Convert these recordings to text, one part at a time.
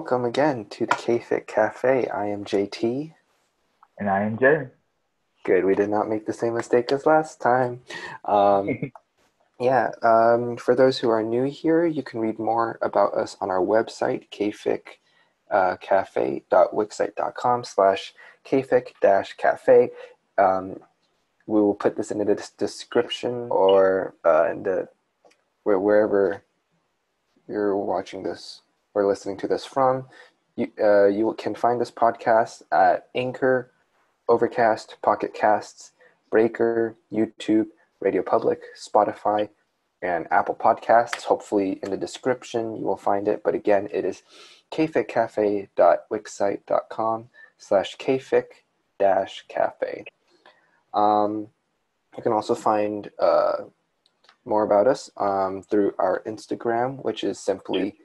welcome again to the K-Fic Cafe. I am JT. And I am Jay. Good, we did not make the same mistake as last time. Um, for those who are new here, you can read more about us on our website, kficcafe.wixsite.com/kfic-cafe. We will put this in the description or wherever you're watching this or listening to this from. You can find this podcast at Anchor, Overcast, Pocket Casts, Breaker, YouTube, RadioPublic, Spotify, and Apple Podcasts. Hopefully in the description you will find it. But again, it is kficcafe.wixsite.com/kfic-cafe. You can also find more about us through our Instagram, which is simply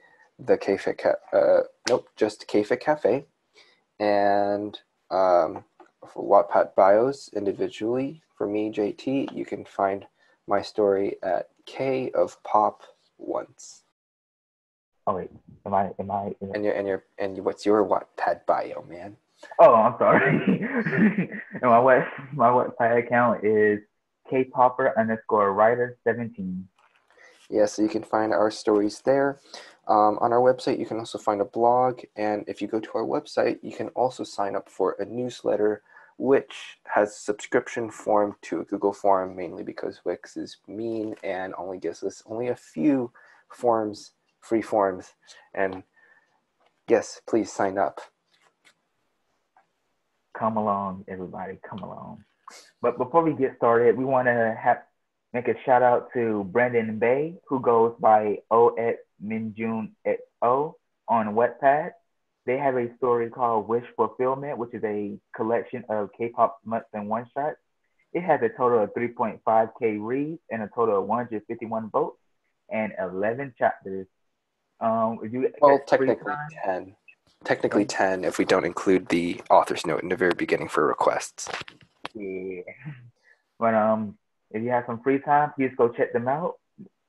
just K-Fic Cafe. And for Wattpad bios individually, for me, JT, you can find my story at K of Pop once. Oh wait, am I? And what's your Wattpad bio, man? Oh, I'm sorry. And my Wattpad account is kpopper_writer17. Yeah, so you can find our stories there. On our website, you can also find a blog, and if you go to our website, you can also sign up for a newsletter, which has a subscription form to a Google form, mainly because Wix is mean and only gives us only a few forms, free forms. And yes, please sign up. Come along, everybody, come along. But before we get started, we want to make a shout out to Brandon Bay, who goes by OXMinjunXO on Wattpad. They have a story called Wish Fulfillment, which is a collection of K-pop smuts and one-shots. It has a total of 3.5K reads and a total of 151 votes and 11 chapters. Well, technically 10. Technically 10 if we don't include the author's note in the very beginning for requests. Yeah. But if you have some free time, please go check them out.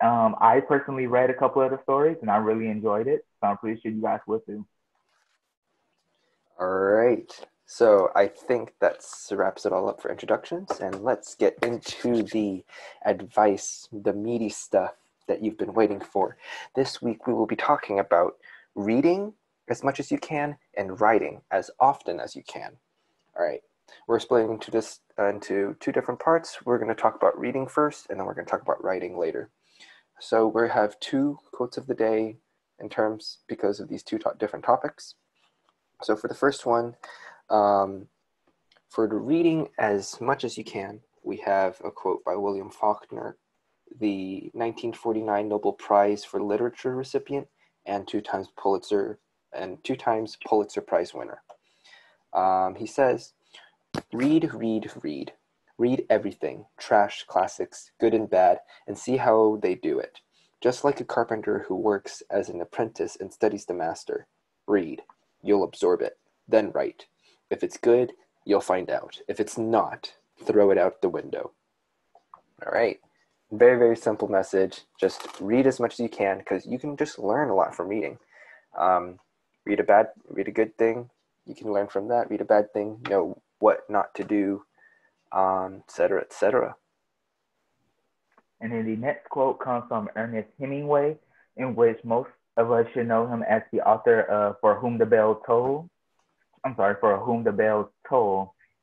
I personally read a couple of the stories and I really enjoyed it. So I'm pretty sure you guys will too. All right. So I think that wraps it all up for introductions, and let's get into the advice, the meaty stuff that you've been waiting for. This week we will be talking about reading as much as you can and writing as often as you can. All right. We're splitting into this into two different parts. We're going to talk about reading first, and then we're going to talk about writing later. So we have two quotes of the day in terms because of these two different topics. So for the first one, for the reading as much as you can, we have a quote by William Faulkner, the 1949 Nobel Prize for Literature recipient and two times Pulitzer Prize winner. He says, "Read, read, read. Read everything, trash, classics, good and bad, and see how they do it. Just like a carpenter who works as an apprentice and studies the master. Read. You'll absorb it. Then write. If it's good, you'll find out. If it's not, throw it out the window." All right. Very, very simple message. Just read as much as you can because you can just learn a lot from reading. Read a good thing. You can learn from that. Read a bad thing. Know what not to do, etc., etc. And then the next quote comes from Ernest Hemingway, in which most of us should know him as the author of For Whom the Bell Toll.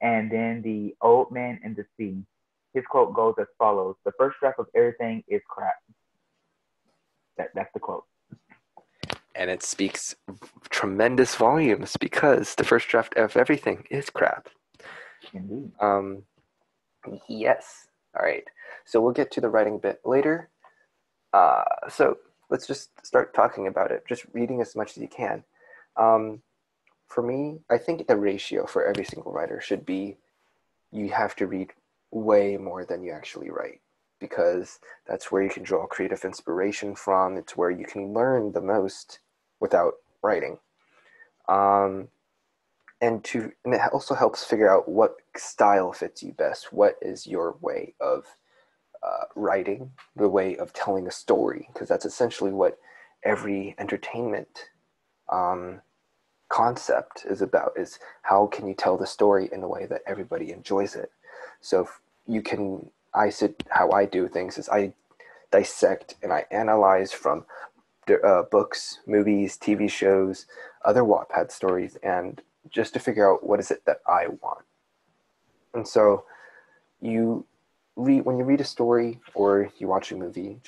And then The Old Man and the Sea. His quote goes as follows: "The first draft of everything is crap." That's the quote. And it speaks tremendous volumes because the first draft of everything is crap. Indeed. Yes. All right. So we'll get to the writing bit later. So let's just start talking about it. Just reading as much as you can. For me, I think the ratio for every single writer should be you have to read way more than you actually write, because that's where you can draw creative inspiration from. It's where you can learn the most without writing. And it also helps figure out what style fits you best. What is your way of writing, the way of telling a story? Because that's essentially what every entertainment concept is about, is how can you tell the story in a way that everybody enjoys it. So you can, how I do things is I dissect and I analyze from books, movies, TV shows, other Wattpad stories, and just to figure out what is it that I want. And so when you read a story or you watch a movie,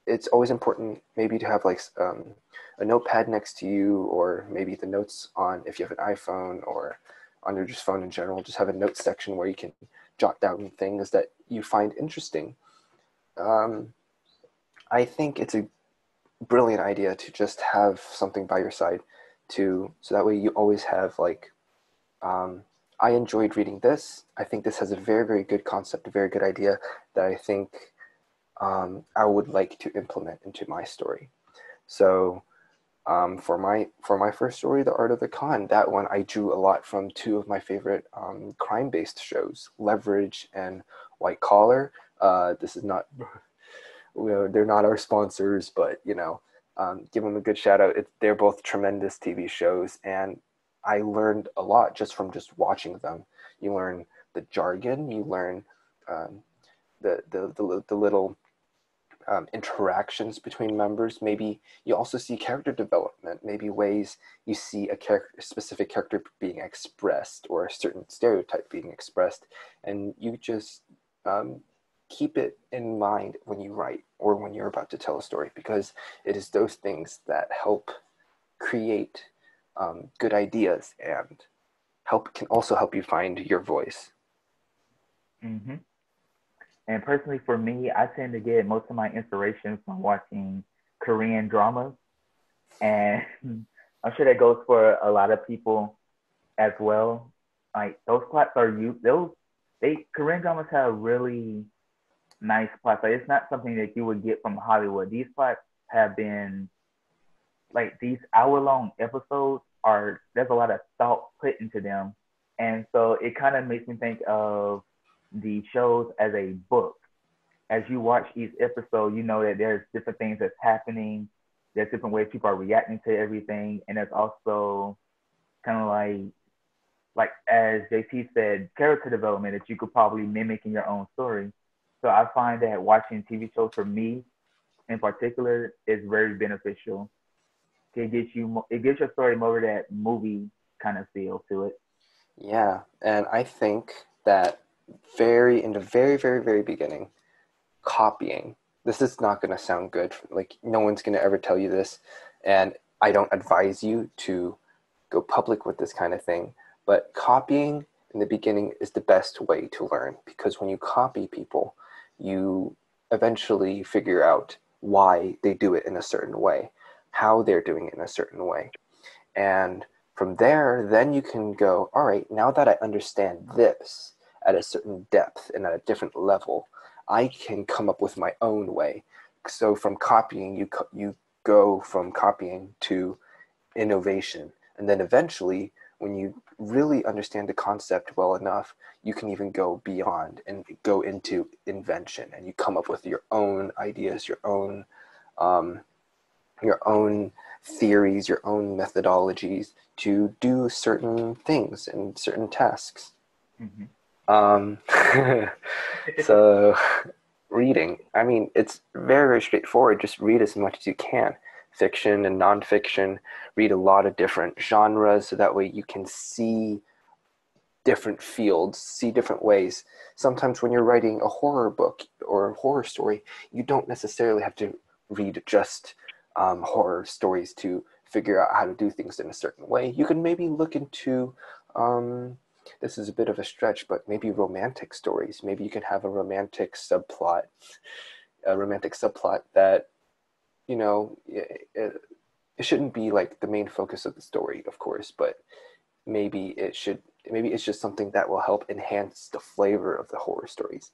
it's always important maybe to have like a notepad next to you, or maybe the notes on, if you have an iPhone or on your just phone in general, just have a notes section where you can jot down things that you find interesting. I think it's a brilliant idea to just have something by your side so that way you always have like, I enjoyed reading this. I think this has a very, very good concept, a very good idea that I think I would like to implement into my story. So for my first story, The Art of the Con, that one I drew a lot from two of my favorite crime-based shows, Leverage and White Collar. This is not, they're not our sponsors, but give them a good shout out. They're both tremendous TV shows, and I learned a lot just from just watching them. You learn the jargon, you learn the little interactions between members. Maybe you also see character development, maybe ways you see a specific character being expressed or a certain stereotype being expressed, and you just keep it in mind when you write or when you're about to tell a story, because it is those things that help create good ideas and can also help you find your voice. Mm-hmm. And personally, for me, I tend to get most of my inspiration from watching Korean dramas, and I'm sure that goes for a lot of people as well. Like those plots are Korean dramas have really nice plots. Like it's not something that you would get from Hollywood. These plots have been like these hour-long episodes there's a lot of thought put into them, and so it kind of makes me think of the shows as a book. As you watch each episode, you know that there's different things that's happening. There's different ways people are reacting to everything, and there's also kind of like as JT said, character development that you could probably mimic in your own story. So I find that watching TV shows for me, in particular, is very beneficial. It gives your story more of that movie kind of feel to it. Yeah, and I think that in the very, very, very beginning, copying. This is not going to sound good. Like, no one's going to ever tell you this, and I don't advise you to go public with this kind of thing. But copying in the beginning is the best way to learn, because when you copy people, you eventually figure out why they do it in a certain way, how they're doing it in a certain way. And from there, then you can go, all right, now that I understand this at a certain depth and at a different level, I can come up with my own way. So from copying, you go from copying to innovation. And then eventually, when you really understand the concept well enough, you can even go beyond and go into invention, and you come up with your own ideas, your own theories, your own methodologies to do certain things and certain tasks. Mm-hmm. So reading, I mean, it's very, very straightforward. Just read as much as you can. Fiction and nonfiction, read a lot of different genres, so that way you can see different fields, see different ways. Sometimes when you're writing a horror book or a horror story, you don't necessarily have to read just horror stories to figure out how to do things in a certain way. You can maybe look into, this is a bit of a stretch, but maybe romantic stories. Maybe you can have a romantic subplot that, it shouldn't be like the main focus of the story, of course, but maybe it's just something that will help enhance the flavor of the horror stories.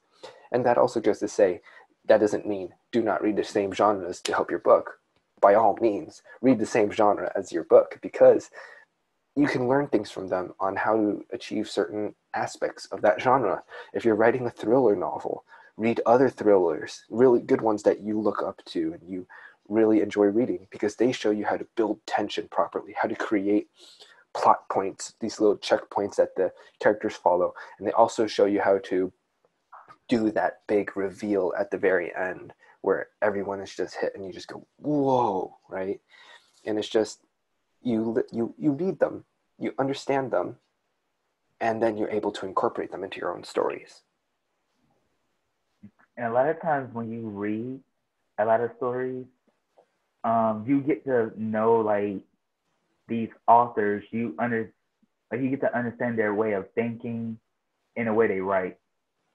And that also goes to say, that doesn't mean do not read the same genres to help your book. By all means, read the same genre as your book, because you can learn things from them on how to achieve certain aspects of that genre. If you're writing a thriller novel, read other thrillers, really good ones that you look up to and you really enjoy reading, because they show you how to build tension properly, how to create plot points, these little checkpoints that the characters follow. And they also show you how to do that big reveal at the very end where everyone is just hit and you just go, whoa, right? And it's just, you read them, you understand them, and then you're able to incorporate them into your own stories. And a lot of times when you read a lot of stories, you get to know like these authors. You get to understand their way of thinking in the way they write.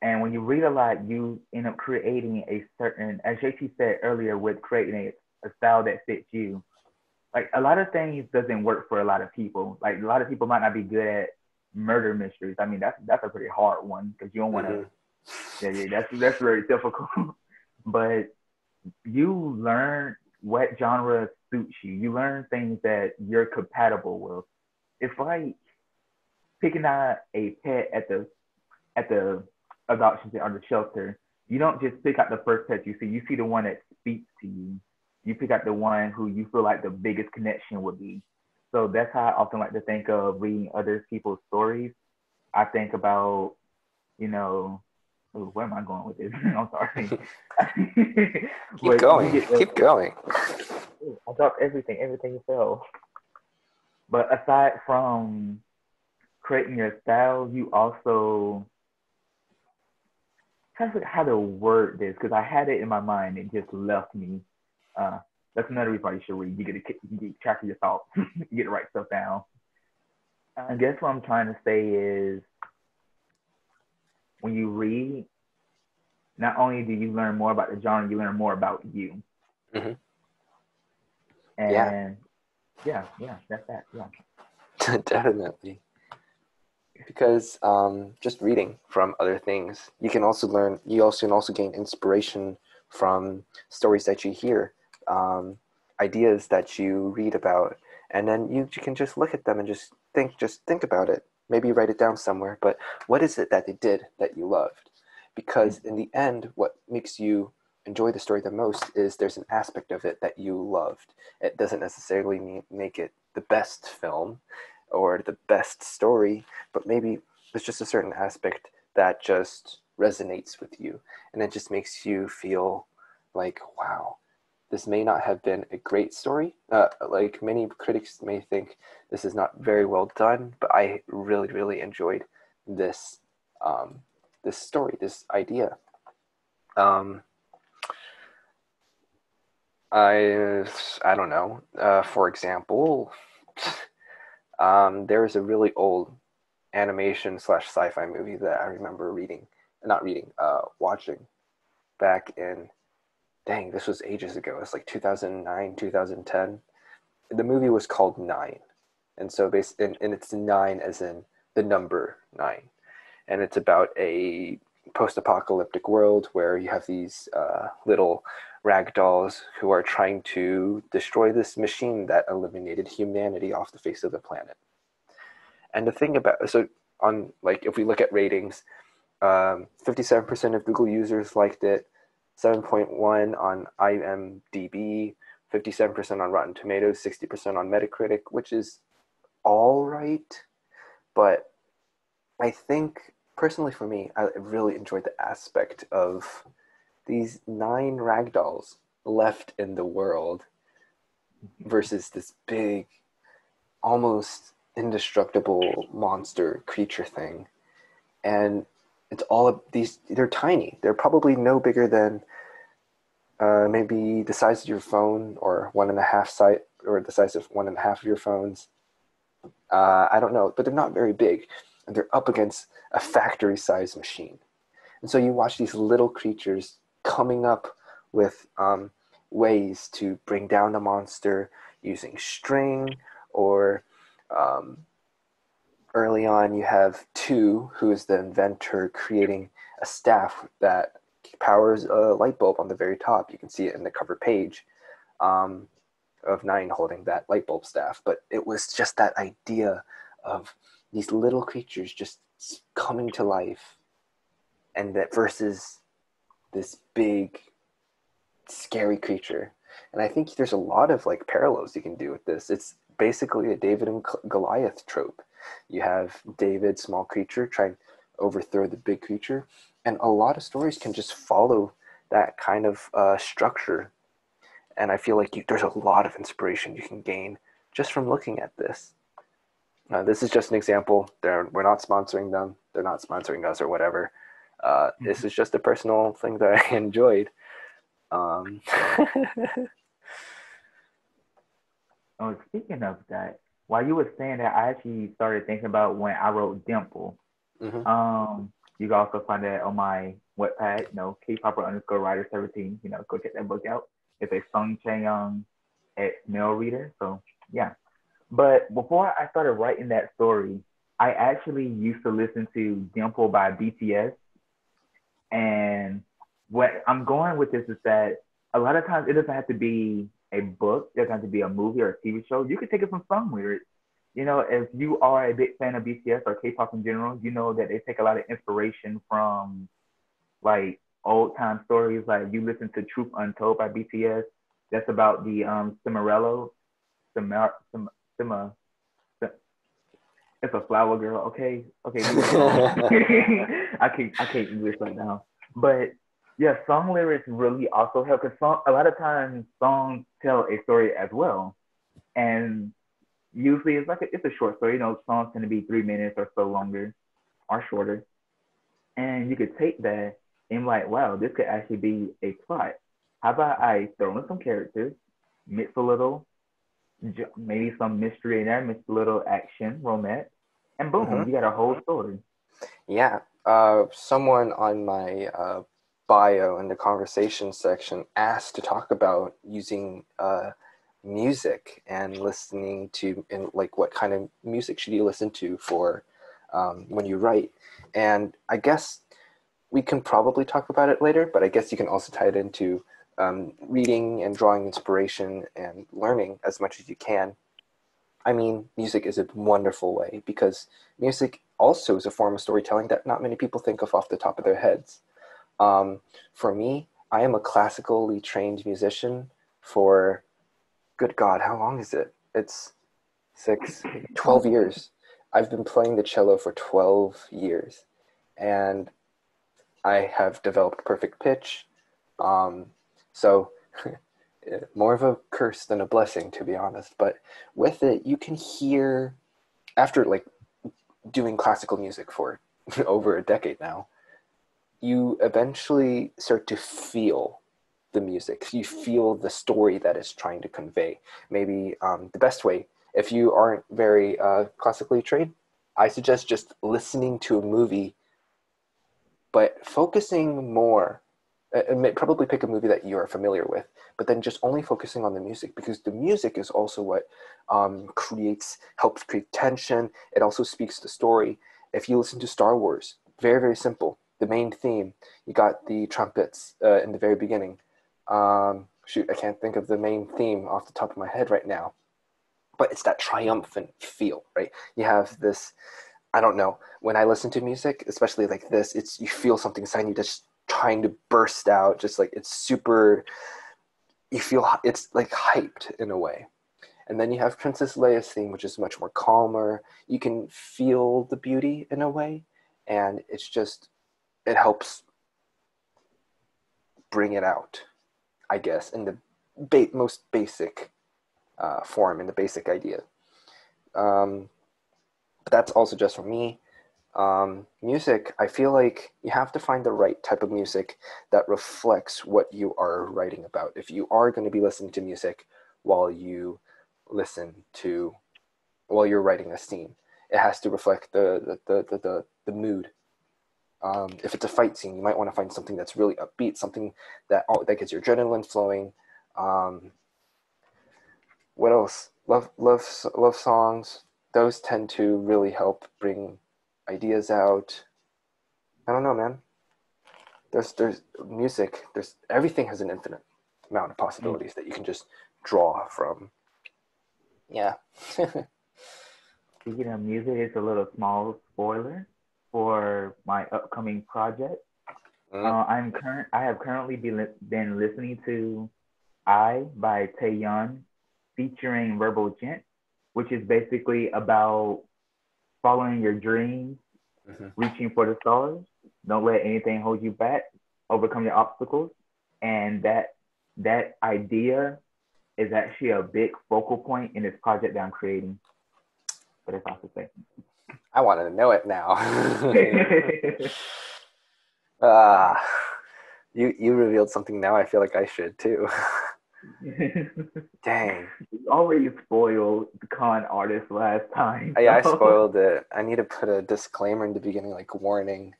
And when you read a lot, you end up creating a certain, as JT said earlier, with creating a style that fits you. Like a lot of things doesn't work for a lot of people. Like a lot of people might not be good at murder mysteries. I mean, that's a pretty hard one because you don't want to. Yeah, that's very difficult. But you learn what genre suits you. You learn things that you're compatible with. It's like picking out a pet at the adoption or the shelter. You don't just pick out the first pet you see. You see the one that speaks to you. You pick out the one who you feel like the biggest connection would be. So that's how I often like to think of reading other people's stories. I think about, where am I going with this? I'm sorry. Keep going. Keep going. I dropped everything. Everything fell. But aside from creating your style, you also trying to figure out how to word this because I had it in my mind. It just left me. That's another reason why you should read. You get track of your thoughts. You get to write stuff down. I guess what I'm trying to say is when you read, not only do you learn more about the genre, you learn more about you. Mm-hmm. And yeah, that's that. Yeah. Definitely. Because just reading from other things, you can also learn, you also can also gain inspiration from stories that you hear, ideas that you read about, and then you can just look at them and just think about it. Maybe write it down somewhere, but what is it that they did that you loved? Because in the end, what makes you enjoy the story the most is there's an aspect of it that you loved. It doesn't necessarily make it the best film or the best story, but maybe there's just a certain aspect that just resonates with you, and it just makes you feel like, wow, this may not have been a great story. Like many critics may think this is not very well done, but I really, really enjoyed this this story, this idea. I don't know. For example, there is a really old animation / sci-fi movie that I remember watching back in, dang, this was ages ago. It's like 2009, 2010. The movie was called Nine. And so and it's nine as in the number nine. And it's about a post-apocalyptic world where you have these little rag dolls who are trying to destroy this machine that eliminated humanity off the face of the planet. And the thing about, so on, like, if we look at ratings, 57% of Google users liked it, 7.1 on IMDb, 57% on Rotten Tomatoes, 60% on Metacritic, which is all right. But I think, personally for me, I really enjoyed the aspect of these 9 ragdolls left in the world versus this big, almost indestructible monster creature thing. And it's all of these, they're tiny. They're probably no bigger than maybe the size of your phone, or the size of 1.5 of your phones. I don't know, but they're not very big. And they're up against a factory-sized machine. And so you watch these little creatures coming up with ways to bring down the monster using string, or early on you have Tu, who is the inventor, creating a staff that powers a light bulb on the very top. You can see it in the cover page of Nine holding that light bulb staff. But it was just that idea of these little creatures just coming to life, and that versus this big, scary creature. And I think there's a lot of like parallels you can do with this. It's basically a David and Goliath trope. You have David, small creature, trying to overthrow the big creature, and a lot of stories can just follow that kind of structure. And I feel like there's a lot of inspiration you can gain just from looking at this. This is just an example. We're not sponsoring them. They're not sponsoring us or whatever. This is just a personal thing that I enjoyed. Oh, speaking of that, while you were saying that, I actually started thinking about when I wrote Dimple. Mm-hmm. You can also find that on my Wattpad, K-Popper_writer17. Go check that book out. It's a Sung Chae-young male reader. So yeah. But before I started writing that story, I actually used to listen to Dimple by BTS. And what I'm going with this is that a lot of times it doesn't have to be a book, it doesn't have to be a movie or a TV show. You can take it from song lyrics. If you are a big fan of BTS or K-pop in general, you know that they take a lot of inspiration from like old time stories. Like you listen to Truth Untold by BTS. That's about the Cimarello, Cimar, it's a flower girl. Okay. I can't English right now. But yeah, song lyrics really also help because a lot of times songs tell a story as well, and usually it's a short story. Songs tend to be 3 minutes or so longer or shorter, and you could take that and like, wow, this could actually be a plot. How about I throw in some characters, mix a little, maybe some mystery in there, mix a little action, romance, and boom, Mm-hmm. you got a whole story. Yeah. Someone on my bio in the conversation section asked to talk about using music and listening to, and like what kind of music should you listen to for when you write. And I guess we can probably talk about it later, but I guess you can also tie it into reading and drawing inspiration and learning as much as you can. I mean, music is a wonderful way because music also is a form of storytelling that not many people think of off the top of their heads. For me, I am a classically trained musician for, good God, how long is it? It's 12 years. I've been playing the cello for 12 years, and I have developed perfect pitch. So more of a curse than a blessing, to be honest. But with it, you can hear, after like doing classical music for over a decade now, you eventually start to feel the music. You feel the story that it's trying to convey. Maybe the best way, if you aren't very classically trained, I suggest just listening to a movie, but focusing more. Probably pick a movie that you are familiar with, but then just only focusing on the music, because the music is also what helps create tension. It also speaks the story. If you listen to Star Wars, very, very simple. The main theme, you got the trumpets in the very beginning. Shoot, I can't think of the main theme off the top of my head right now, but it's that triumphant feel, right? You have this, I don't know, when I listen to music, especially like this, you feel something inside you just trying to burst out, just like it's super, you feel it's like hyped in a way. And then you have Princess Leia's theme, which is much more calmer. You can feel the beauty in a way, and it helps bring it out, I guess, in the most basic form, in the basic idea. But that's also just for me. Music, I feel like you have to find the right type of music that reflects what you are writing about. If you are going to be listening to music while you while you're writing a scene, it has to reflect the mood. If it's a fight scene, you might want to find something that's really upbeat, something that gets your adrenaline flowing. What else? Love songs. Those tend to really help bring ideas out. I don't know, man. There's music. There's everything has an infinite amount of possibilities that you can just draw from. Yeah. Speaking of music, it's a little small spoiler for my upcoming project. Mm. I have currently been listening to I by Taeyeon, featuring Verbal Gent, which is basically about following your dreams, Mm-hmm. reaching for the stars. Don't let anything hold you back. Overcome your obstacles, and that idea is actually a big focal point in this project that I'm creating. But that's all to say. I want to know it now. Ah, you revealed something now. I feel like I should too. Dang. You already spoiled the con artist last time. I So. spoiled it. I need to put a disclaimer in the beginning, like warning.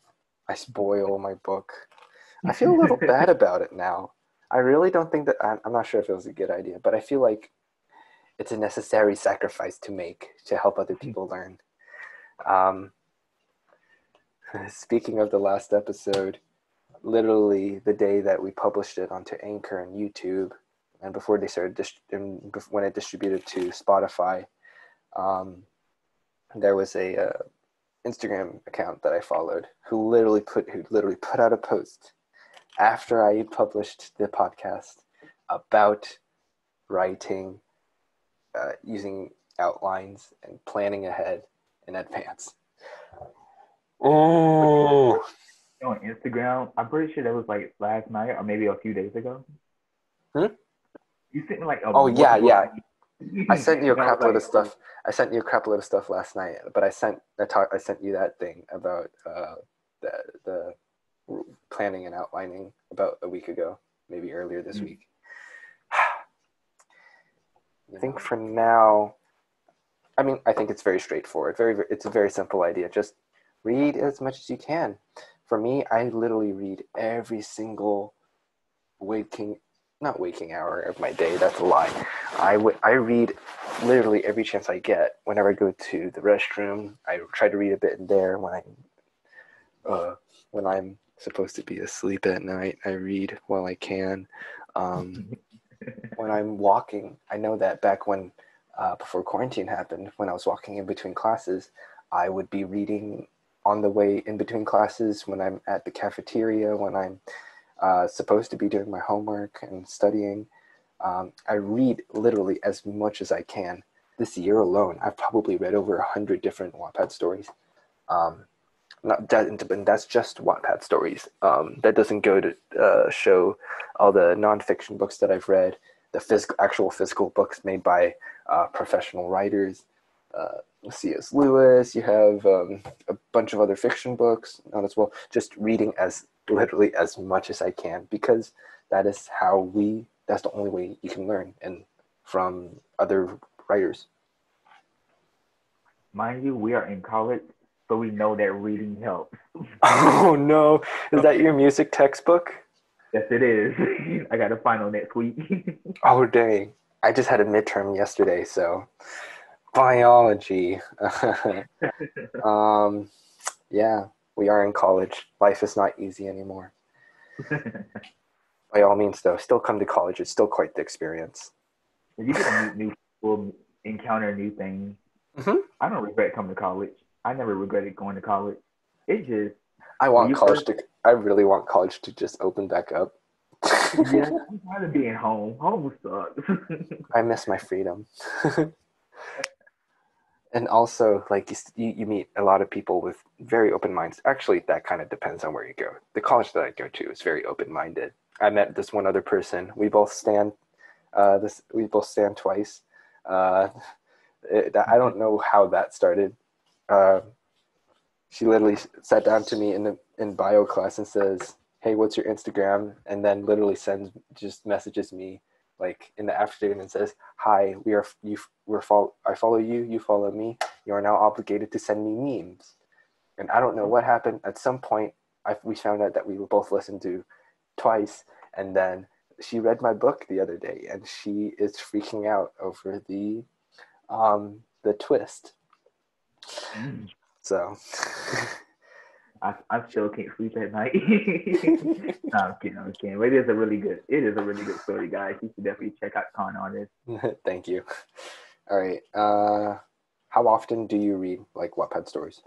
I spoil my book. I feel a little bad about it now. I really don't think that I'm not sure if it was a good idea, but I feel like it's a necessary sacrifice to make to help other people learn. Um, Speaking of the last episode, literally the day that we published it onto Anchor and YouTube, and before they started when it distributed to Spotify, there was a Instagram account that I followed who literally put out a post after I published the podcast about writing, using outlines and planning ahead in advance. Oh, On Instagram, I'm pretty sure that was like last night or maybe a few days ago. You sent me like a oh yeah, multiple yeah. things. I sent you a And I was crap load like, of stuff. I sent you a crap load of stuff last night, but I sent you that thing about the planning and outlining about a week ago, maybe earlier this week. I think for now, I think it's very straightforward. It's a very simple idea. Just read as much as you can. For me, I literally read every single not waking hour of my day. That's a lie. I read literally every chance I get. Whenever I go to the restroom, I try to read a bit in there. When I'm supposed to be asleep at night, I read while I can. When I'm walking, I know that back when before quarantine happened, when I was walking in between classes, I would be reading on the way in between classes, when I'm at the cafeteria, when I'm supposed to be doing my homework and studying. I read literally as much as I can. This year alone, I've probably read over 100 different Wattpad stories. Not that, and that's just Wattpad stories. That doesn't go to show all the nonfiction books that I've read, the actual physical books made by professional writers. C.S. Lewis. You have a bunch of other fiction books on as well. Just reading literally as much as I can, because that's the only way you can learn and from other writers. mind you, we are in college, so we know that reading helps. Oh no, is that your music textbook? Yes, it is. I got a final next week. Oh dang, I just had a midterm yesterday, so biology. Yeah, we are in college. Life is not easy anymore. By all means, though, still come to college. It's still quite the experience. You get to meet new people, encounter new things. Mm-hmm. I don't regret coming to college. I never regretted going to college. It's just I really want college to just open back up. yeah, I'm tired of being home. Home sucks. I miss my freedom. And also, like, you meet a lot of people with very open minds. Actually, that kind of depends on where you go. The college that I go to is very open-minded. I met this one other person. We both stand twice. I don't know how that started. She literally sat down to me in bio class and says, "Hey, what's your Instagram?" And then literally messages me like in the afternoon and says, "Hi, I follow you, you follow me. You are now obligated to send me memes." And I don't know what happened. At some point, we found out that we were both listened to twice, and then she read my book the other day, and she is freaking out over the twist. So I still can't sleep at night. No, I'm kidding. But it is a really good story, guys. You should definitely check out Con Artist. Thank you. All right. How often do you read like Wattpad stories?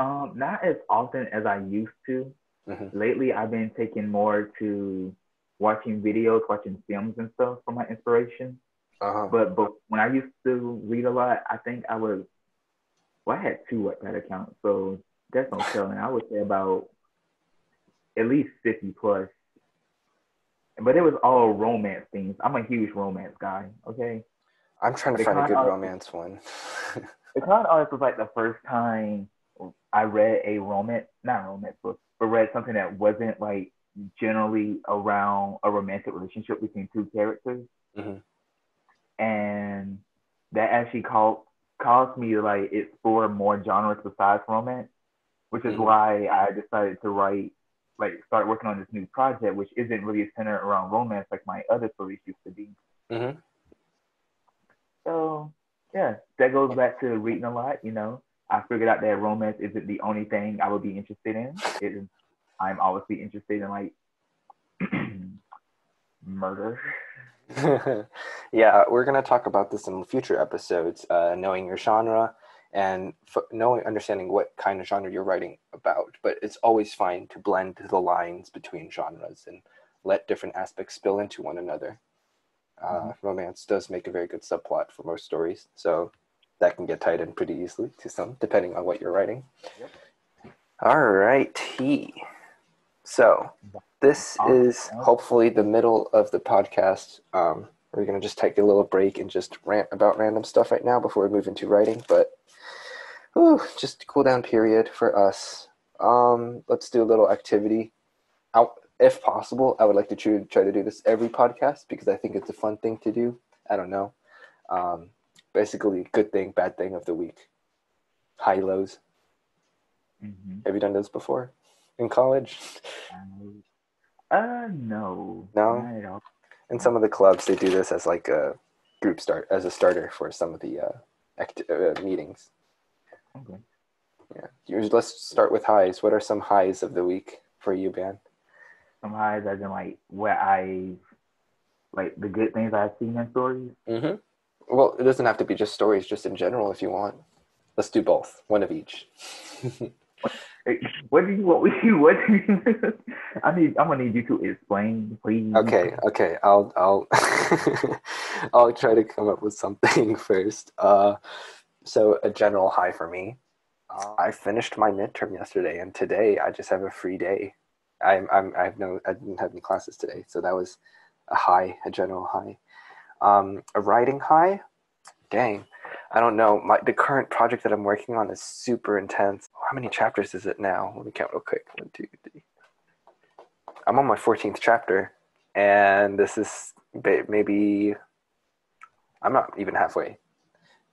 Not as often as I used to. Mm-hmm. Lately, I've been taking more to watching videos, watching films and stuff for my inspiration. Uh-huh. But when I used to read a lot, I think I had two Wattpad accounts, so that's no telling. I would say about at least 50 plus. But it was all romance things. I'm a huge romance guy, okay? I'm trying to find a good romance one. The Con Artist was like the first time I read a not romance book, but read something that wasn't like generally around a romantic relationship between two characters. Mm-hmm. And that actually caused me to like explore more genres besides romance, which is why I decided to start working on this new project, which isn't really centered around romance like my other stories used to be. Mm-hmm. So yeah, that goes back to reading a lot. I figured out that romance isn't the only thing I would be interested in. I'm obviously interested in like murder. Yeah, we're going to talk about this in future episodes, knowing your genre and understanding what kind of genre you're writing about. But it's always fine to blend the lines between genres and let different aspects spill into one another. Romance does make a very good subplot for most stories, so that can get tied in pretty easily to some, depending on what you're writing. Yep. All right. So this is hopefully the middle of the podcast. We're going to just take a little break and just rant about random stuff right now before we move into writing, but just a cool down period for us. Let's do a little activity. If possible, I would like to try to do this every podcast because I think it's a fun thing to do. I don't know. Basically, good thing, bad thing of the week. High lows. Mm-hmm. Have you done this before in college? No. No? Not at all. In some of the clubs, they do this as like a as a starter for some of the meetings. Okay. Yeah. Let's start with highs. What are some highs of the week for you, Ben? Some highs as in like the good things I've seen in stories. Mm-hmm. Well, it doesn't have to be just stories, just in general if you want. Let's do both. One of each. What do you want? I'm gonna need you to explain, please. Okay. I'll I'll try to come up with something first. So a general high for me. I finished my midterm yesterday, and today I just have a free day. I didn't have any classes today, so that was a general high. A writing high. Dang, I don't know. The current project that I'm working on is super intense. How many chapters is it now? Let me count real quick. 1, 2, 3. I'm on my 14th chapter, and this is maybe I'm not even halfway,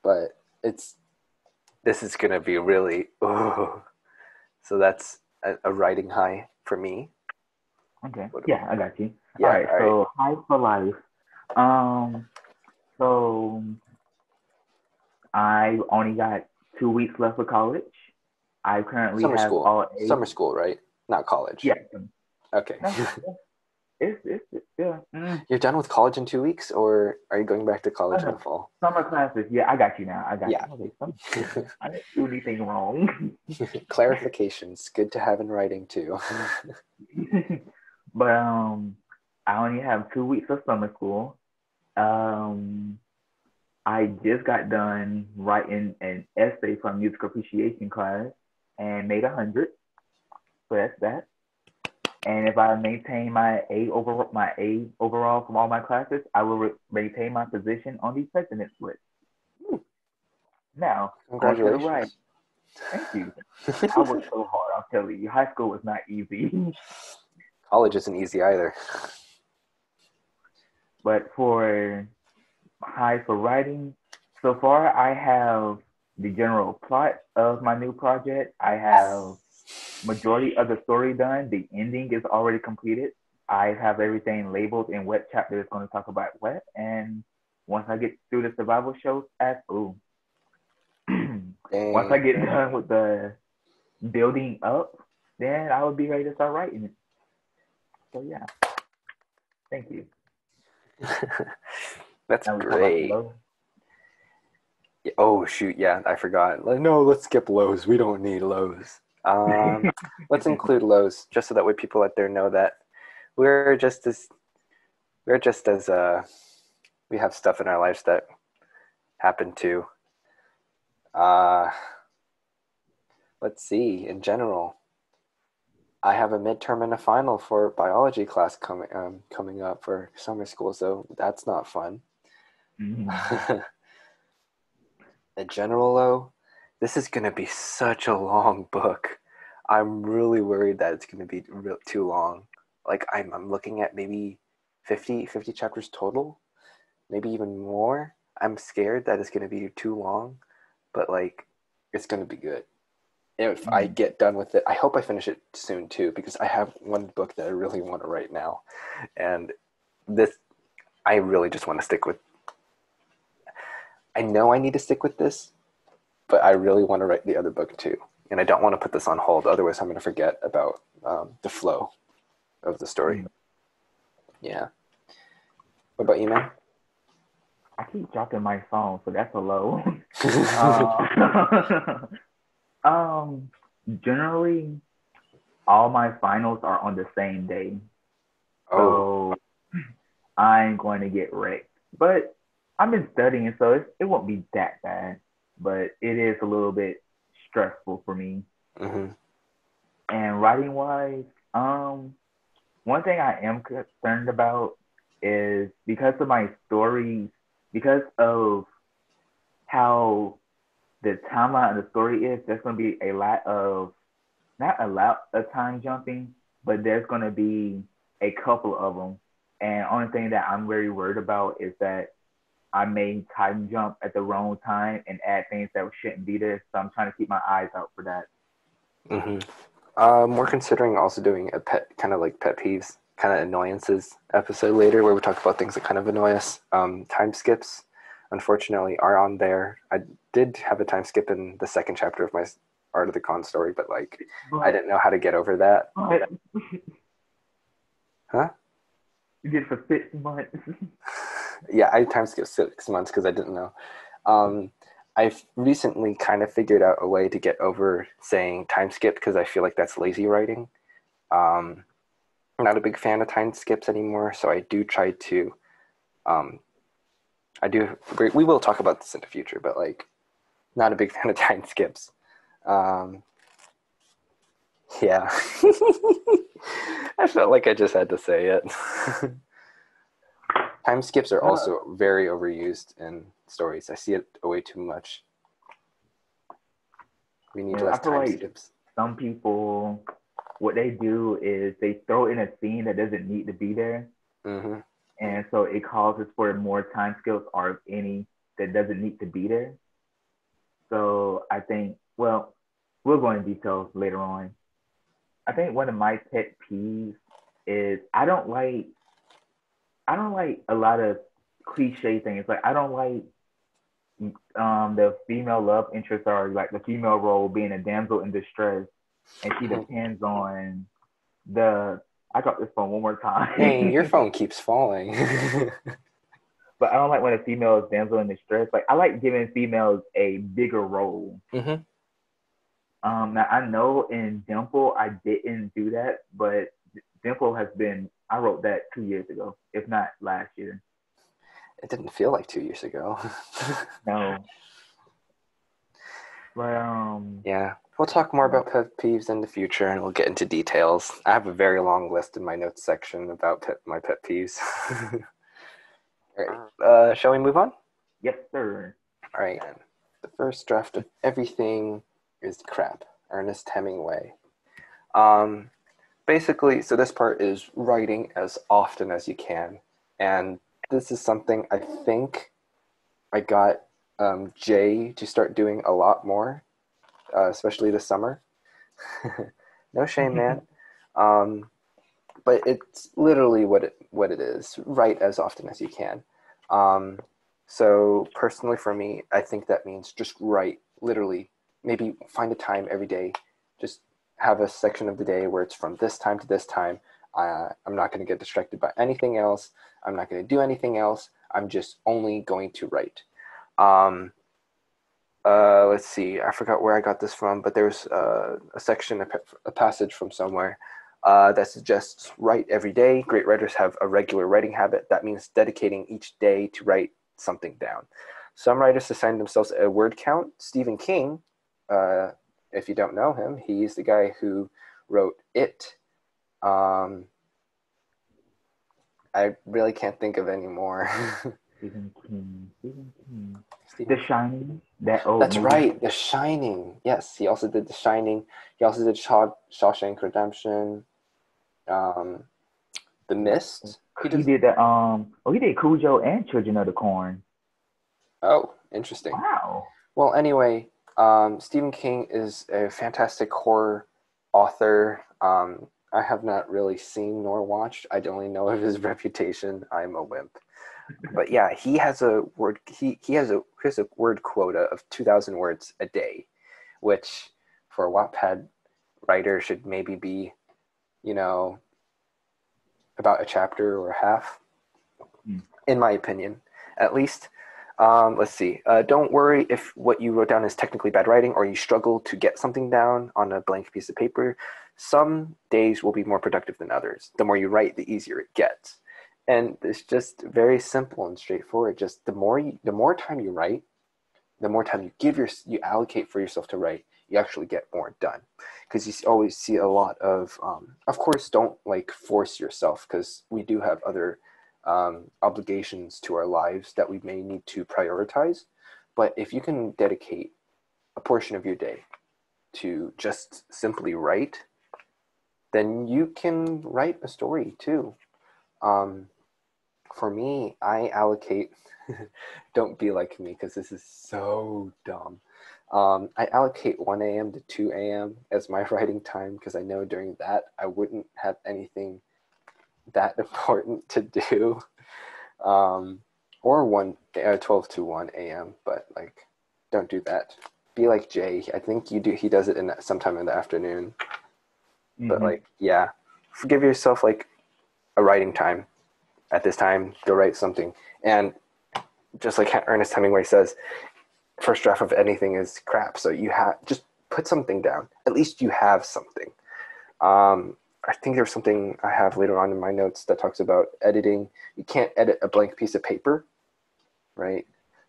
but this is gonna be really so that's a writing high for me. Okay. Yeah, I got you. Yeah, all right. So high for life. So I only got 2 weeks left of college. I currently summer have school. all A's. Summer school, right? Not college. Yeah. Okay. It's yeah. You're done with college in 2 weeks, or are you going back to college in the fall? Summer classes. Yeah, I got you now. I got you. Okay, I didn't do anything wrong. Clarifications. Good to have in writing too. But I only have 2 weeks of summer school. I just got done writing an essay from music appreciation class and made 100. So that's that. And if I maintain my A overall from all my classes, I will maintain my position on the president's list. Now, congratulations. Right. Thank you. I worked so hard. I'll tell you, high school was not easy. College isn't easy either. But for high for writing, so far I have the general plot of my new project. I have majority of the story done. The ending is already completed. I have everything labeled in what chapter is going to talk about what. And once I get through the survival shows, once I get done with the building up, then I will be ready to start writing it. So yeah, thank you. That's great. Oh shoot, yeah, I forgot. No, let's skip lows. We don't need lows. Let's include lows, just so that way people out there know that we're just as we're just as we have stuff in our lives that happen to. Let's see. In general, I have a midterm and a final for biology class coming up for summer school, so that's not fun. Mm-hmm. In general, though, this is going to be such a long book. I'm really worried that it's going to be too long. Like, I'm looking at maybe 50 chapters total, maybe even more. I'm scared that it's going to be too long, but like, it's going to be good. If I get done with it, I hope I finish it soon too, because I have one book that I really want to write now. And this, I really just want to stick with. I know I need to stick with this, but I really want to write the other book too. And I don't want to put this on hold, otherwise I'm going to forget about the flow of the story. Yeah. What about you, man? I keep dropping my phone, so that's a low. Um, generally, all my finals are on the same day, Oh. so I'm going to get wrecked. But I've been studying, so it won't be that bad. But it is a little bit stressful for me. Mm-hmm. And writing wise, one thing I am concerned about is because of my stories, because of how the timeline of the story is, there's going to be a lot of, not a lot of time jumping, but there's going to be a couple of them. And only thing that I'm very worried about is that I may time jump at the wrong time and add things that shouldn't be there. So I'm trying to keep my eyes out for that. Mm-hmm. We're considering also doing a pet peeves, kind of annoyances episode later, where we talk about things that kind of annoy us. Time skips, unfortunately, are on there. I did have a time skip in the second chapter of my Art of the Con story, but like, I didn't know how to get over that. Huh? You did for 6 months. Yeah, I time skipped 6 months because I didn't know. I've recently kind of figured out a way to get over saying time skip because I feel like that's lazy writing. I'm not a big fan of time skips anymore, so I do try to. Um, we will talk about this in the future, but like, not a big fan of time skips. Yeah. I felt like I just had to say it. Time skips are also very overused in stories. I see it way too much. We need less I feel time like skips. some people, what they do is they throw in a scene that doesn't need to be there. Mm-hmm. And so it causes for more time skips or any that doesn't need to be there. So I think, well, we'll go into details later on. I think one of my pet peeves is I don't like a lot of cliche things. Like I don't like the female love interest or like the female role being a damsel in distress and she depends on the I got this phone one more time. Dang, your phone keeps falling. But I don't like when a female is damsel in distress. Like I like giving females a bigger role. Mm-hmm. Now I know in Dimple I didn't do that, but Dimple has been I wrote that 2 years ago, if not last year. It didn't feel like 2 years ago. No. But Yeah. We'll talk more about pet peeves in the future and we'll get into details. I have a very long list in my notes section about my pet peeves. All right. Shall we move on? yes, sir. All right. The first draft of everything is crap. Ernest Hemingway. Basically, so this part is writing as often as you can. And this is something I think I got Jay to start doing a lot more, especially this summer. No shame, man. But it's literally what it is. Write as often as you can. So personally for me, I think that means just write, literally. Maybe find a time every day. Just have a section of the day where it's from this time to this time. I'm not going to get distracted by anything else. I'm not going to do anything else. I'm just only going to write. Let's see. I forgot where I got this from, but there's a section, a passage from somewhere that suggests write every day. Great writers have a regular writing habit. That means dedicating each day to write something down. Some writers assign themselves a word count. Stephen King, if you don't know him, he's the guy who wrote It. I really can't think of any more. Stephen King. Stephen The Shining. That old That's movie. right, The Shining. Yes, he also did The Shining. He also did Shawshank Redemption. The Mist. He did the he did Cujo and Children of the Corn. Oh, interesting. Wow. Well, anyway, Stephen King is a fantastic horror author. I have not really seen nor watched. I only know of his reputation. I'm a wimp. But yeah, he has a word. He has a word quota of 2,000 words a day, which for a Wattpad writer should maybe be, about a chapter or a half, in my opinion, at least. Let's see. Don't worry if what you wrote down is technically bad writing or you struggle to get something down on a blank piece of paper. Some days will be more productive than others. The more you write, the easier it gets. And it's just very simple and straightforward. Just the more time you write, the more time you allocate for yourself to write, you actually get more done. Because you always see a lot of course, don't force yourself, because we do have other obligations to our lives that we may need to prioritize. But if you can dedicate a portion of your day to just simply write, then you can write a story too. For me, I allocate, don't be like me because this is so dumb. I allocate 1 a.m. to 2 a.m. as my writing time because I know during that I wouldn't have anything that important to do. Or 12 to 1 a.m. But don't do that. Be like Jay. I think he does it sometime in the afternoon. Mm-hmm. But yeah, give yourself a writing time. At this time, go write something. And just like Ernest Hemingway says, first draft of anything is crap. So just put something down. At least you have something. I think there's something I have later on in my notes that talks about editing. You can't edit a blank piece of paper, right?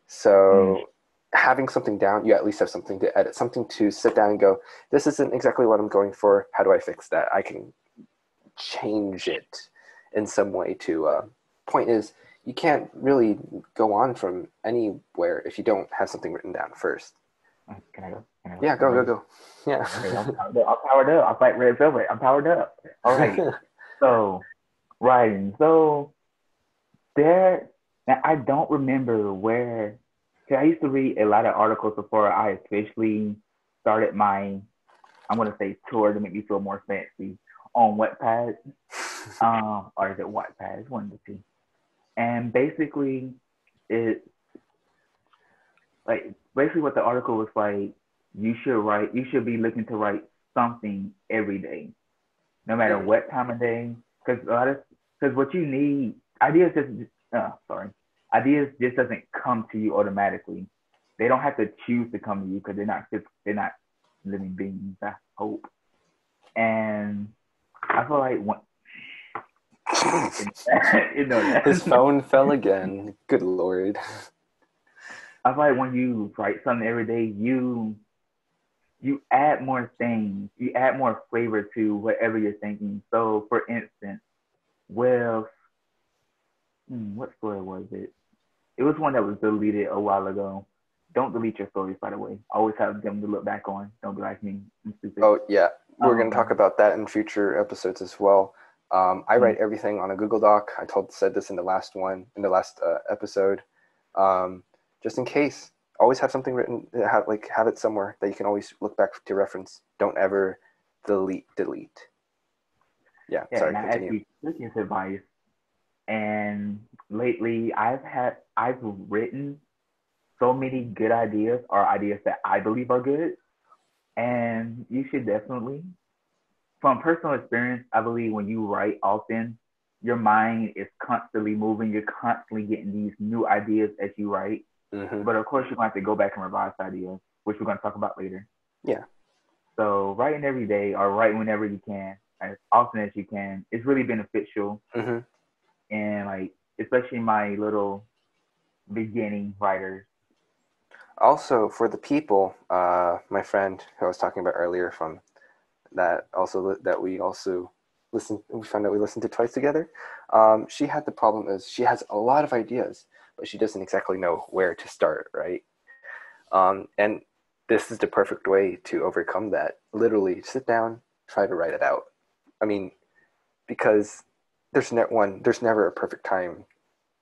So having something down, you at least have something to edit, something to sit down and go, this isn't exactly what I'm going for. How do I fix that? I can change it in some way to point is you can't really go on from anywhere if you don't have something written down first. Can I go? Yeah, go. Yeah. Okay, I'm powered up. I'm like Red Velvet. I'm powered up. All right. So, writing. So, now I don't remember where, because I used to read a lot of articles before I officially started my, I'm going to say tour to make me feel more fancy, on Wattpad. Or is it Wattpad? It's one of the two. And basically, basically what the article was like, you should be looking to write something every day, no matter what time of day. Because what you need, ideas just doesn't come to you automatically. They don't have to choose to come to you because they're not living beings, I hope. And I feel like his phone fell again. Good Lord. I feel like when you write something every day, you add more things. You add more flavor to whatever you're thinking. So, for instance, with what story was it? It was one that was deleted a while ago. Don't delete your stories, by the way. Always have them to look back on. Don't be like me. I'm stupid. Oh, yeah. We're going to talk about that in future episodes as well. I write everything on a Google Doc. I said this in the last episode. Just in case, always have something written. Have it somewhere that you can always look back to reference. Don't ever delete. Yeah. Sorry. Now, continue. Took his advice, and lately I've written so many good ideas, or ideas that I believe are good, and you should definitely. From personal experience, I believe when you write often, your mind is constantly moving. You're constantly getting these new ideas as you write. Mm-hmm. But of course, you're going to have to go back and revise ideas, which we're going to talk about later. Yeah. So writing every day or write whenever you can as often as you can. It's really beneficial, Mm-hmm. and like especially my little beginning writers. Also, for the people, my friend who I was talking about earlier from that we also we found out we listened to twice together. She had the problem is she has a lot of ideas, but she doesn't exactly know where to start, right? And this is the perfect way to overcome that. Literally, sit down, try to write it out. I mean, because there's never a perfect time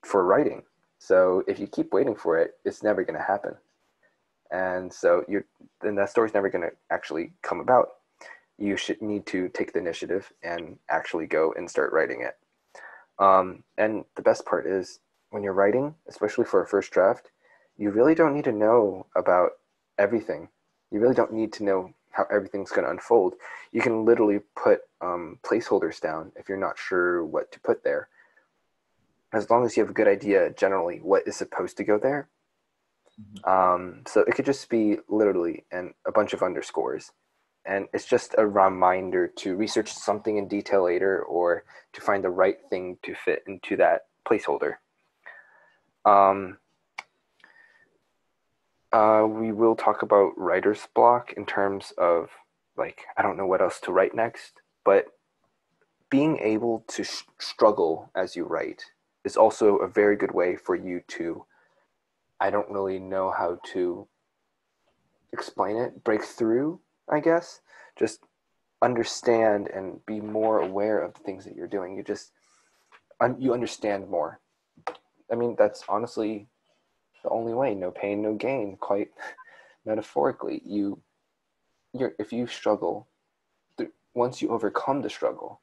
for writing. So if you keep waiting for it, it's never going to happen. And so then that story's never going to actually come about. You should need to take the initiative and actually go and start writing it. And the best part is when you're writing, especially for a first draft, you really don't need to know about everything. You really don't need to know how everything's going to unfold. You can literally put placeholders down if you're not sure what to put there. As long as you have a good idea generally what is supposed to go there. So it could just be literally a bunch of underscores. And it's just a reminder to research something in detail later or to find the right thing to fit into that placeholder. We will talk about writer's block in terms of, like, I don't know what else to write next, but being able to struggle as you write is also a very good way for you to, I don't really know how to explain it, break through, I guess. Just understand and be more aware of the things that you're doing. You understand more. I mean, that's honestly the only way. No pain, no gain. Quite metaphorically, if you struggle, once you overcome the struggle,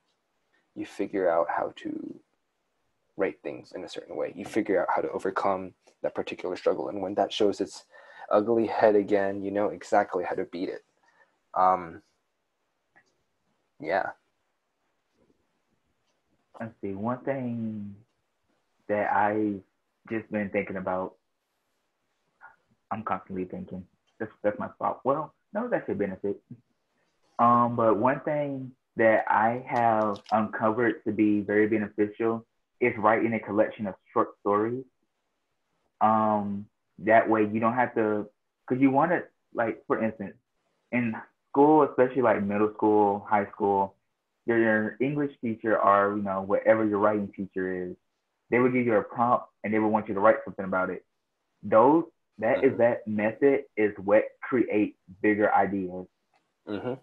you figure out how to write things in a certain way. You figure out how to overcome that particular struggle, and when that shows its ugly head again, you know exactly how to beat it. Yeah. Let's see. One thing that I've just been thinking about, I'm constantly thinking. That's my fault. Well, no, that's a benefit. But one thing that I have uncovered to be very beneficial is writing a collection of short stories. That way you don't have to, because you want to, like, for instance, in school, especially like middle school, high school, your English teacher or, whatever your writing teacher is, they would give you a prompt and they would want you to write something about it. That method is what creates bigger ideas. Mm-hmm.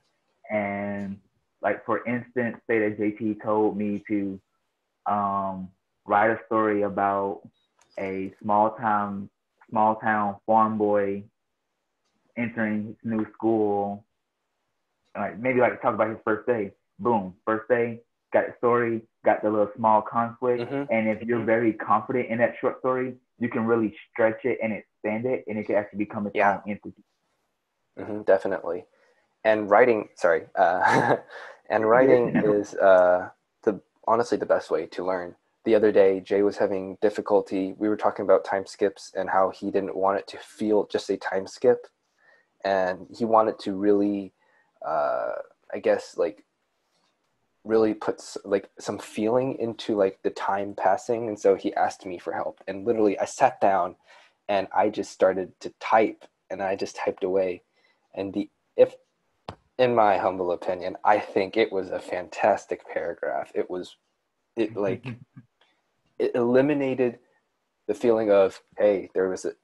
And like, for instance, say that JT told me to write a story about a small town farm boy entering his new school. Like, maybe like talk about his first day. Boom, first day, got the story, got the little small conflict. Mm-hmm. And if you're very confident in that short story, you can really stretch it and expand it, and it can actually become its own entity. Mm-hmm, definitely. And writing, and writing is honestly the best way to learn. The other day, Jay was having difficulty. We were talking about time skips and how he didn't want it to feel just a time skip, and he wanted to really, I guess, like, really put like some feeling into like the time passing. And so he asked me for help, and literally I sat down and I just started to type, and I just typed away. And if in my humble opinion, I think it was a fantastic paragraph. It eliminated the feeling of, hey,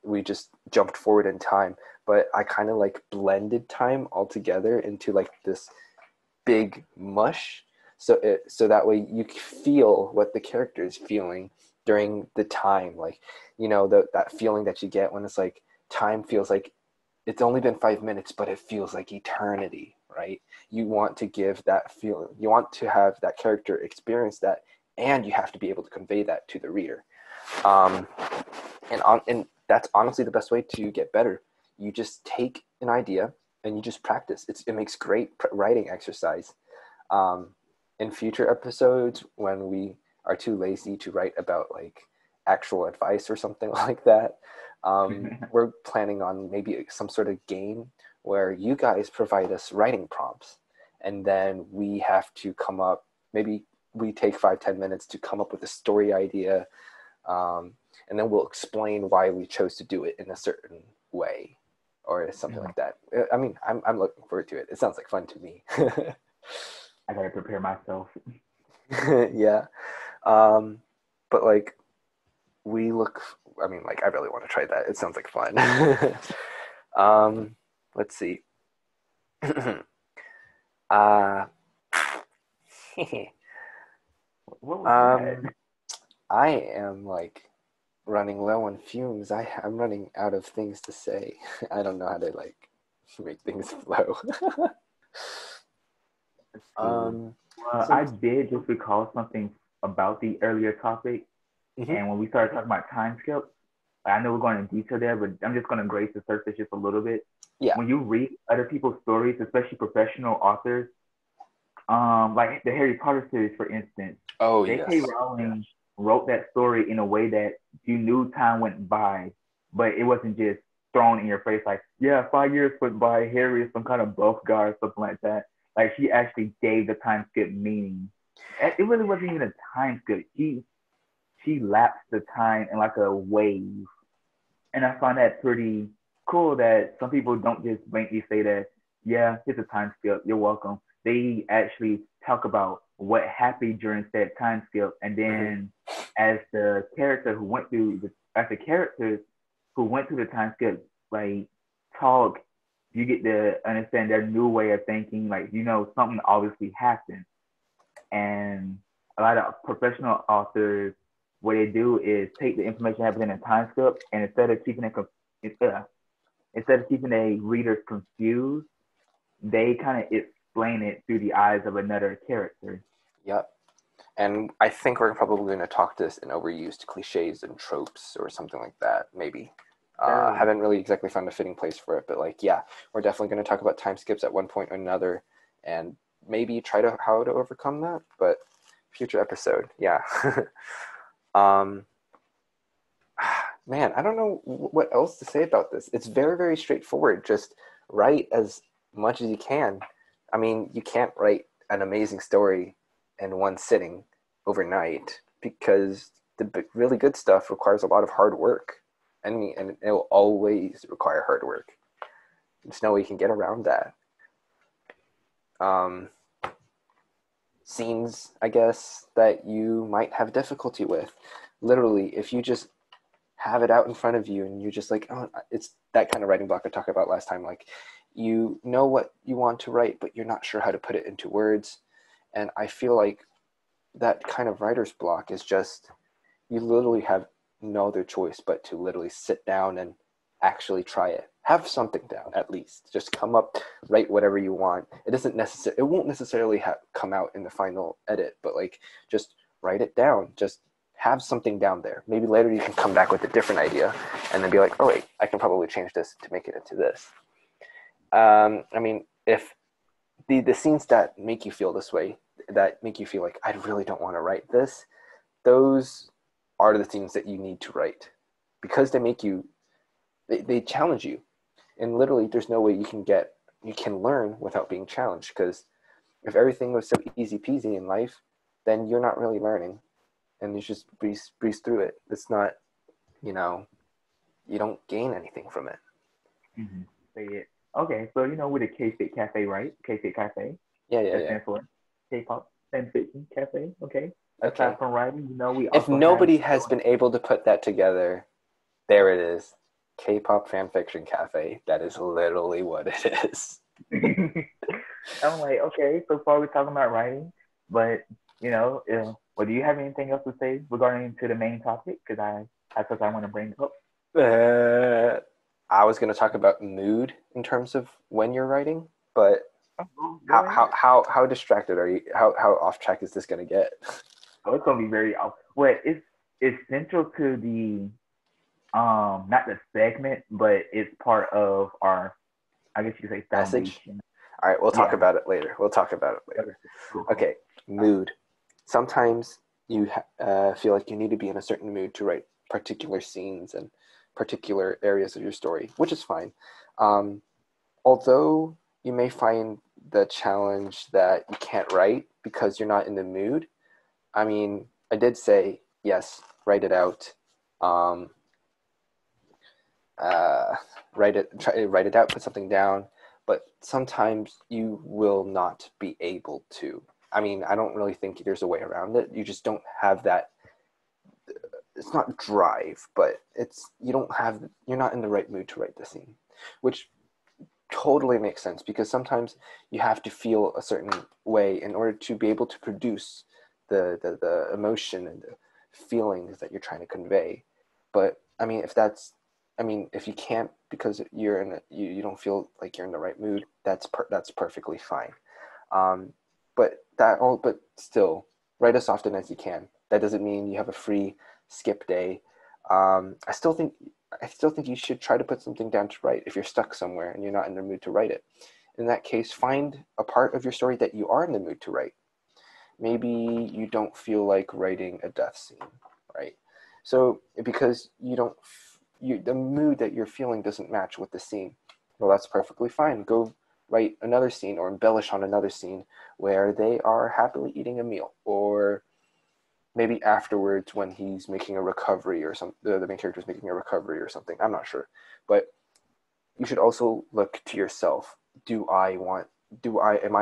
we just jumped forward in time, but I kind of like blended time all together into like this big mush. So that way you feel what the character is feeling during the time, like, that feeling that you get when it's like time feels like it's only been 5 minutes, but it feels like eternity, right? You want to give that feeling. You want to have that character experience that, and you have to be able to convey that to the reader. And that's honestly the best way to get better. You just take an idea and you just practice. It makes great writing exercise. In future episodes, when we are too lazy to write about like actual advice or something like that, we're planning on maybe some sort of game where you guys provide us writing prompts, and then we have to come up, maybe we take 5-10 minutes to come up with a story idea, and then we'll explain why we chose to do it in a certain way or something like that. I mean, I'm looking forward to it. It sounds like fun to me. I gotta prepare myself. Yeah. But like, I mean, like, I really want to try that. It sounds like fun. Let's see. uh, What was that? I am like running low on fumes. I'm running out of things to say. I don't know how to like make things flow. Well, So, I did just recall something about the earlier topic, mhm. and when we started talking about time skips, I know we're going into detail there, but I'm just going to grace the surface just a little bit. Yeah. When you read other people's stories, especially professional authors, like the Harry Potter series, for instance, Oh, J.K. yes. Rowling wrote that story in a way that you knew time went by, but it wasn't just thrown in your face like, yeah, 5 years went by, Harry is some kind of buff guy or something like that. Like she actually gave the time skip meaning. It really wasn't even a time skip. She lapsed the time in like a wave, and I find that pretty cool that some people don't just blankly say that, yeah, here's a time skip, you're welcome. They actually talk about what happened during said time skip, and Mhm. then as the character who went through the as the characters who went through the time skip like talk, you get to understand their new way of thinking. Like something obviously happened, and a lot of professional authors, what they do is take the information happening in a time skip, and instead of keeping a reader confused, they kind of explain it through the eyes of another character. Yep. And I think we're probably going to talk this in overused cliches and tropes or something like that, maybe. Haven't really exactly found a fitting place for it, but like, yeah, we're definitely going to talk about time skips at one point or another, and maybe try to how to overcome that. But future episode, yeah. um, Man, I don't know what else to say about this. It's very, very straightforward. Just write as much as you can. I mean, you can't write an amazing story in one sitting overnight because the really good stuff requires a lot of hard work. And it will always require hard work. There's no way you can get around that. Um, Scenes, I guess, that you might have difficulty with. Literally, if you just have it out in front of you and you're just like, oh, it's that kind of writing block I talked about last time. Like, you know what you want to write, but you're not sure how to put it into words. And I feel like that kind of writer's block is just, you literally have no other choice but to literally sit down and actually try it. Have something down at least. Just come up, write whatever you want. It won't necessarily come out in the final edit, but like, just write it down. Just have something down there. Maybe later you can come back with a different idea and then be like, oh wait, I can probably change this to make it into this. I mean, if the scenes that make you feel this way, that make you feel like I really don't want to write this, those are the things that you need to write because they challenge you. And literally there's no way you can learn without being challenged, because if everything was so easy peasy in life, then you're not really learning and you just breeze through it. It's not, you know, you don't gain anything from it. Mm-hmm. Say it. Okay, so with the K-Fic Cafe, right? K-Fic Cafe. Yeah, yeah, That yeah. stands for K-pop fan fiction cafe. Okay. Aside Okay. from writing, we If also have. nobody has been able to put that together, there it is. K-pop fan fiction cafe. That is literally what it is. I'm like, okay, so far we're talking about writing, but well, do you have anything else to say regarding to the main topic? Because I thought I want to bring up. I was going to talk about mood in terms of when you're writing, but Oh, go how ahead. how how how distracted are you? How off track is this going to get? Oh, it's gonna be very off. Well, it's central to the not the segment, but it's part of our, I guess you could say, Message. foundation. All right, we'll talk Yeah. about it later. Okay. Cool. Cool. Okay, mood. Sometimes you feel like you need to be in a certain mood to write particular scenes and particular areas of your story, which is fine. Although you may find the challenge that you can't write because you're not in the mood. I mean, I did say, yes, write it out. Write it out, put something down, but sometimes you will not be able to. I mean, I don't really think there's a way around it. You just don't have that. It's not drive, but you're not in the right mood to write the scene, which totally makes sense because sometimes you have to feel a certain way in order to be able to produce the emotion and the feelings that you're trying to convey. But I mean, if you can't because you don't feel like you're in the right mood, that's perfectly fine. But still, write as often as you can. That doesn't mean you have a free skip day. I still think you should try to put something down to write if you're stuck somewhere and you're not in the mood to write it. In that case, find a part of your story that you are in the mood to write. Maybe you don't feel like writing a death scene, right? So because the mood that you're feeling doesn't match with the scene, well, that's perfectly fine. Go write another scene or embellish on another scene where they are happily eating a meal, or maybe afterwards when he's making a recovery or the main character is making a recovery or something. I'm not sure, but you should also look to yourself. Am I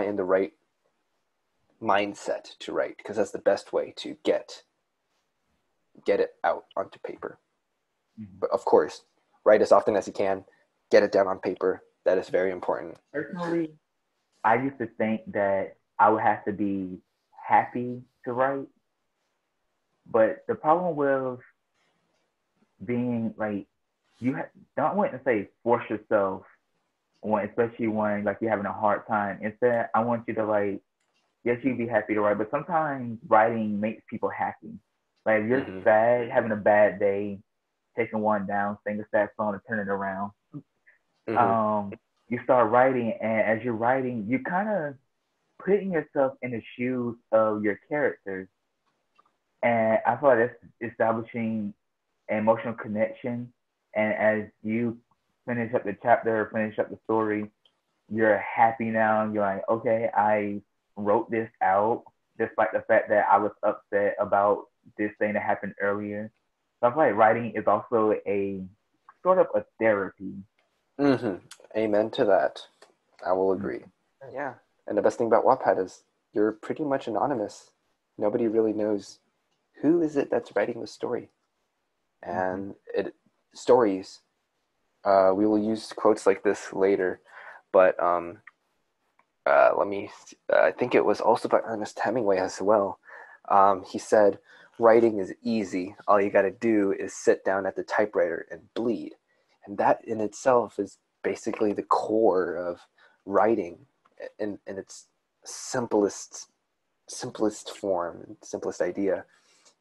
in the right mindset to write? Because that's the best way to get it out onto paper. Mm-hmm. But of course, write as often as you can. Get it down on paper. That is very important. Personally, I used to think that I would have to be happy to write. But the problem with being like, don't want to say force yourself, especially when like you're having a hard time. Instead, I want you to like, yes, you'd be happy to write, but sometimes writing makes people happy. Like if you're sad, having a bad day, taking one down, sing a sad song and turn it around. You start writing, and as you're writing, you kind of putting yourself in the shoes of your characters. And I feel like that's establishing an emotional connection. And as you finish up the chapter, finish up the story, you're happy now. You're like, okay, I wrote this out, despite the fact that I was upset about this thing that happened earlier. So I feel like writing is also a sort of a therapy. Mm-hmm. Amen to that. I will agree. Mm-hmm. Yeah. And the best thing about Wattpad is you're pretty much anonymous. Nobody really knows who is it that's writing the story. And stories, we will use quotes like this later, but I think it was also by Ernest Hemingway as well. He said, writing is easy. All you got to do is sit down at the typewriter and bleed. And that in itself is basically the core of writing in its simplest form, simplest idea.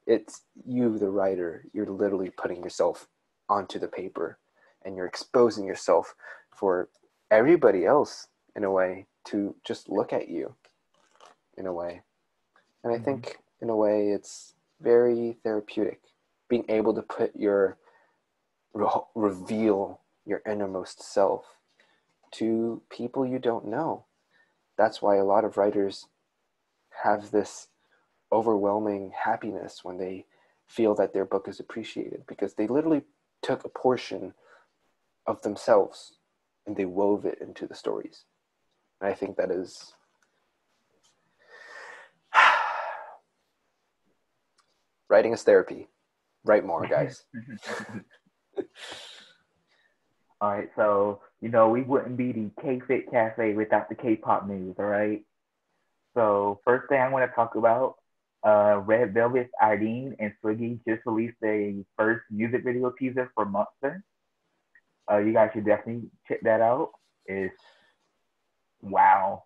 It's you, the writer. You're literally putting yourself onto the paper and you're exposing yourself for everybody else in a way to just look at you in a way. And I think in a way it's very therapeutic, being able to reveal your innermost self to people you don't know. That's why a lot of writers have this overwhelming happiness when they feel that their book is appreciated, because they literally took a portion of themselves and they wove it into the stories. And I think that is writing is therapy. Write more, guys. All right, so we wouldn't be the K-Fic Cafe without the K-pop news, all right? So first thing I want to talk about, Red Velvet's Irene and Swiggy just released a first music video teaser for Monster. You guys should definitely check that out. It's wow.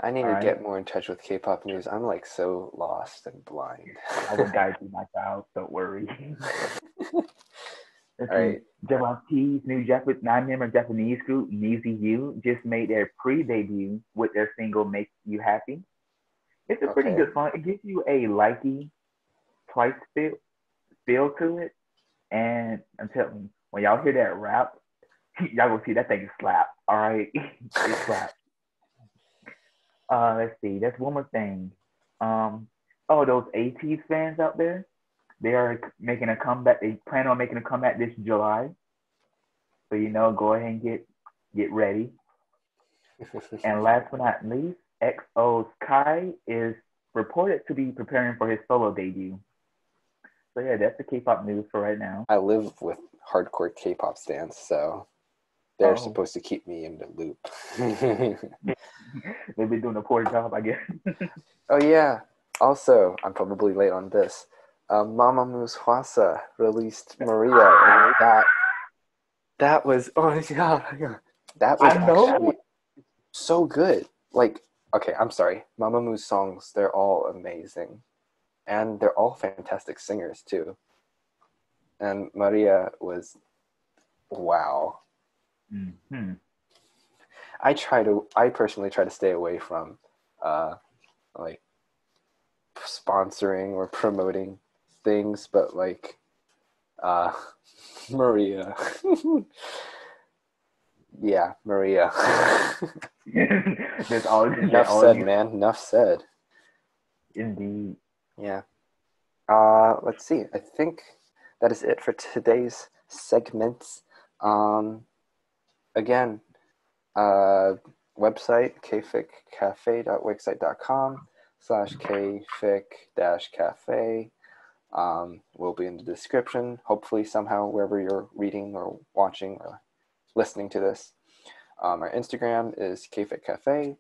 I need to get more in touch with K-pop news. I'm like so lost and blind. I will guide you, my child. Don't worry. All right. JYP's new 9-member Japanese group, Neezy U, just made their pre-debut with their single "Make You Happy." It's a pretty good song. It gives you a likey Twice feel to it, and I'm telling you, when y'all hear that rap, y'all gonna see that thing slap. All right, it slaps. Let's see. That's one more thing. Oh, those ATEEZ fans out there, they are making a comeback. They plan on making a comeback this July. So go ahead and get ready. And last but not least, XO's Kai is reported to be preparing for his solo debut. So yeah, that's the K-pop news for right now. I live with hardcore K-pop stans, so they're supposed to keep me in the loop. They've been doing a poor job, I guess. Oh yeah. Also, I'm probably late on this. Mamamoo Hwasa released Maria, and that was that was actually so good. Like, okay, I'm sorry. Mamamoo's songs, they're all amazing. And they're all fantastic singers, too. And Maria was, wow. Mm-hmm. I personally try to stay away from, like, sponsoring or promoting things, but, like, Maria. Yeah, Maria. Enough said, man. Enough said. Indeed. Yeah. Let's see. I think that is it for today's segments. Again, website, kficcafe.wixsite.com/kfic-cafe. Will be in the description, hopefully somehow, wherever you're reading or watching or listening to this. Our Instagram is K-Fic Cafe.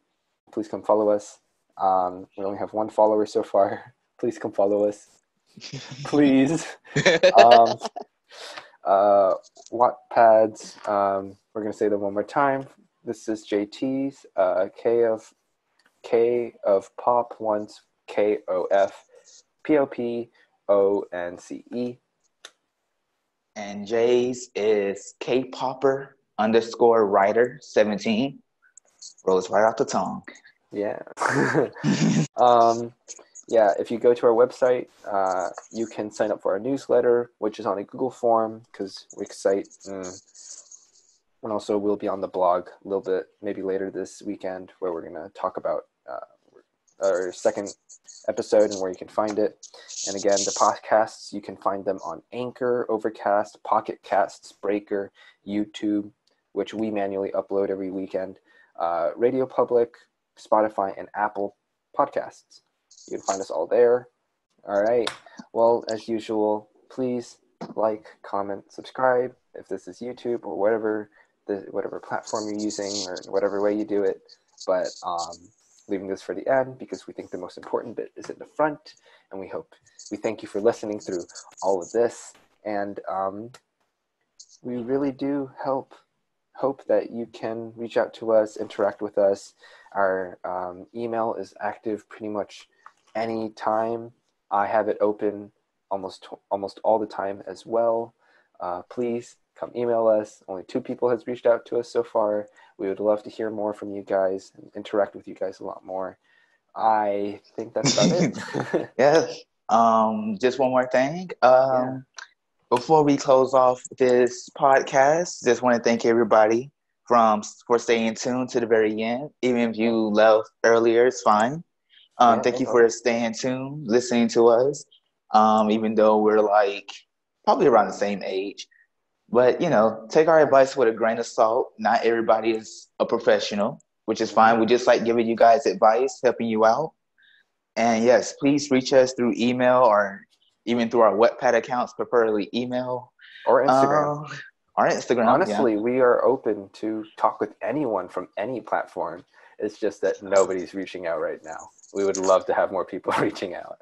Please come follow us. We only have one follower so far. Please come follow us. Please. Wattpads. We're going to say them one more time. This is JT's. K of pop once KOF POPONCE. And Jay's is Kpopper_writer17. Rolls right off the tongue. Yeah. Yeah, if you go to our website, you can sign up for our newsletter, which is on a Google form, because Wixsite, and also we'll be on the blog a little bit, maybe later this weekend, where we're going to talk about our second episode and where you can find it. And again, the podcasts, you can find them on Anchor, Overcast, Pocket Casts, Breaker, YouTube, which we manually upload every weekend, RadioPublic, Spotify, and Apple Podcasts. You can find us all there. All right. Well, as usual, please like, comment, subscribe if this is YouTube or whatever platform you're using or whatever way you do it. But leaving this for the end because we think the most important bit is in the front, and we thank you for listening through all of this, and we really do hope that you can reach out to us, interact with us. Our email is active pretty much any time. I have it open almost all the time as well. Please come email us. Only 2 people has reached out to us so far. We would love to hear more from you guys and interact with you guys a lot more. I think that's about it. Yes. Just one more thing. Before we close off this podcast, just want to thank everybody for staying tuned to the very end. Even if you left earlier, it's fine. Thank you for staying tuned, listening to us. Even though we're like probably around the same age. But, take our advice with a grain of salt. Not everybody is a professional, which is fine. We just like giving you guys advice, helping you out. And yes, please reach us through email or even through our Wattpad accounts, preferably email. Or Instagram. Honestly, yeah. We are open to talk with anyone from any platform. It's just that nobody's reaching out right now. We would love to have more people reaching out.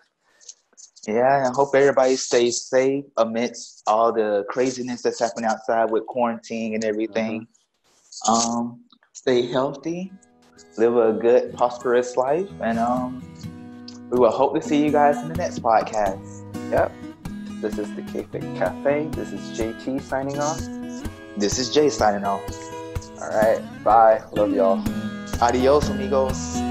Yeah, I hope everybody stays safe amidst all the craziness that's happening outside with quarantine and everything. Mm-hmm. Stay healthy, live a good, prosperous life, and we will hope to see you guys in the next podcast. Yep. This is the K-Fic Cafe. This is JT signing off. This is Jay signing off. All right. Bye. Love y'all. Adios, amigos.